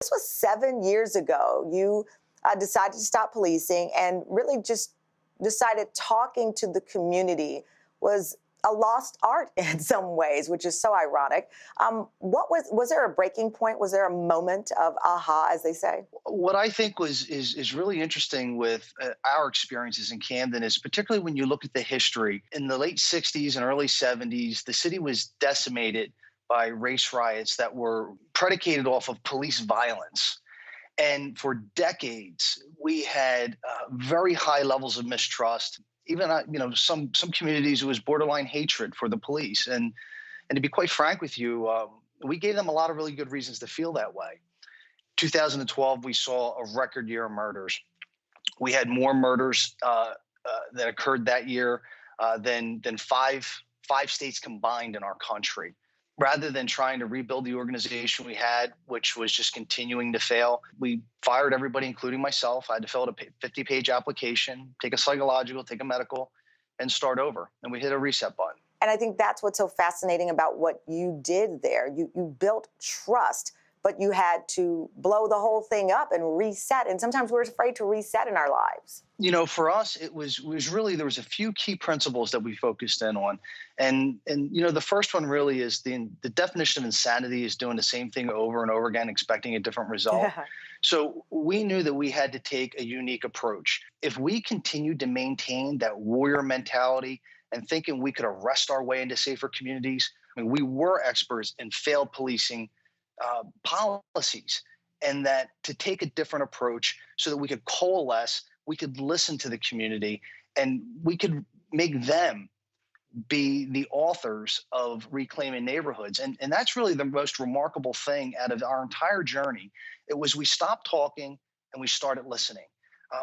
This was 7 years ago. You decided to stop policing and really just decided talking to the community was a lost art in some ways, which is so ironic. Was there a breaking point? Was there a moment of aha, as they say? What I think is really interesting with our experiences in Camden is particularly when you look at the history in the late 60s and early 70s, the city was decimated by race riots that were predicated off of police violence. And for decades, we had very high levels of mistrust. Even some communities, it was borderline hatred for the police. And to be quite frank with you, we gave them a lot of really good reasons to feel that way. 2012, we saw a record year of murders. We had more murders that occurred that year than five states combined in our country. Rather than trying to rebuild the organization we had, which was just continuing to fail, we fired everybody, including myself. I had to fill out a 50-page application, take a psychological, take a medical, and start over. And we hit a reset button. And I think that's what's so fascinating about what you did there. You built trust, but you had to blow the whole thing up and reset. And sometimes we're afraid to reset in our lives. For us, it was really, there was a few key principles that we focused in on. And the first one really is the definition of insanity is doing the same thing over and over again, expecting a different result. Yeah. So we knew that we had to take a unique approach. If we continued to maintain that warrior mentality and thinking we could arrest our way into safer communities, I mean, we were experts in failed policing policies, and that to take a different approach so that we could coalesce, we could listen to the community, and we could make them be the authors of reclaiming neighborhoods. And that's really the most remarkable thing out of our entire journey. It was we stopped talking and we started listening.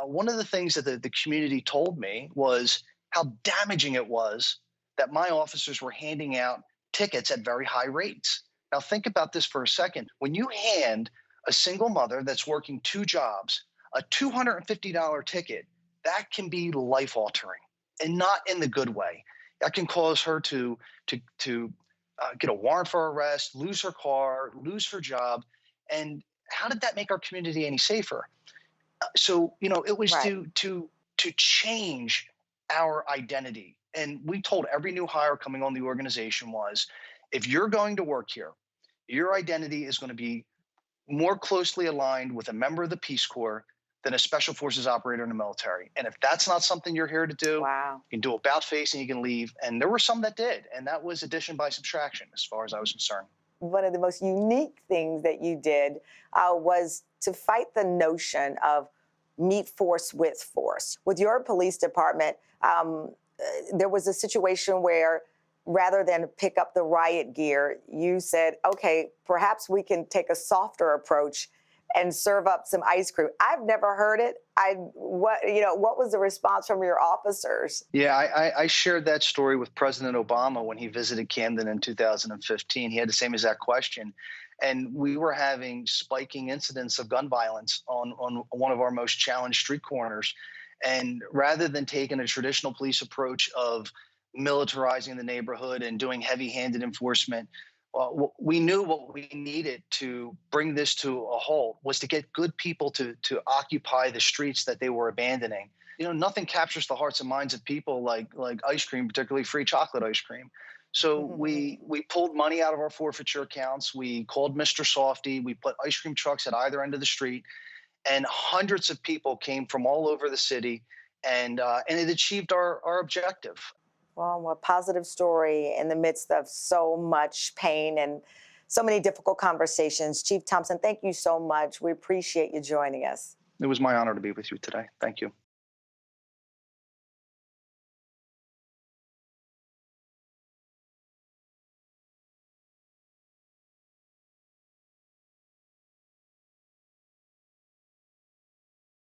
One of the things that the community told me was how damaging it was that my officers were handing out tickets at very high rates. Now, think about this for a second. When you hand a single mother that's working two jobs a $250 ticket, that can be life altering, and not in the good way. That can cause her to get a warrant for arrest, lose her car, lose her job. And how did that make our community any safer? It was Right. to change our identity. And we told every new hire coming on the organization was, if you're going to work here, your identity is going to be more closely aligned with a member of the Peace Corps than a special forces operator in the military. And if that's not something you're here to do, Wow. you can do about face and you can leave. And there were some that did. And that was addition by subtraction, as far as I was concerned. One of the most unique things that you did was to fight the notion of meet force with force. With your police department, there was a situation where rather than pick up the riot gear, you said, okay, perhaps we can take a softer approach and serve up some ice cream. I've never heard it. What was the response from your officers? Yeah, I shared that story with President Obama when he visited Camden in 2015. He had the same exact question. And we were having spiking incidents of gun violence on one of our most challenged street corners. And rather than taking a traditional police approach of militarizing the neighborhood and doing heavy-handed enforcement, we knew what we needed to bring this to a halt was to get good people to occupy the streets that they were abandoning. Nothing captures the hearts and minds of people like ice cream, particularly free chocolate ice cream. So we pulled money out of our forfeiture accounts. We called Mr. Softy. We put ice cream trucks at either end of the street, and hundreds of people came from all over the city, and it achieved our objective. Well, a positive story in the midst of so much pain and so many difficult conversations. Chief Thomson, thank you so much. We appreciate you joining us. It was my honor to be with you today. Thank you.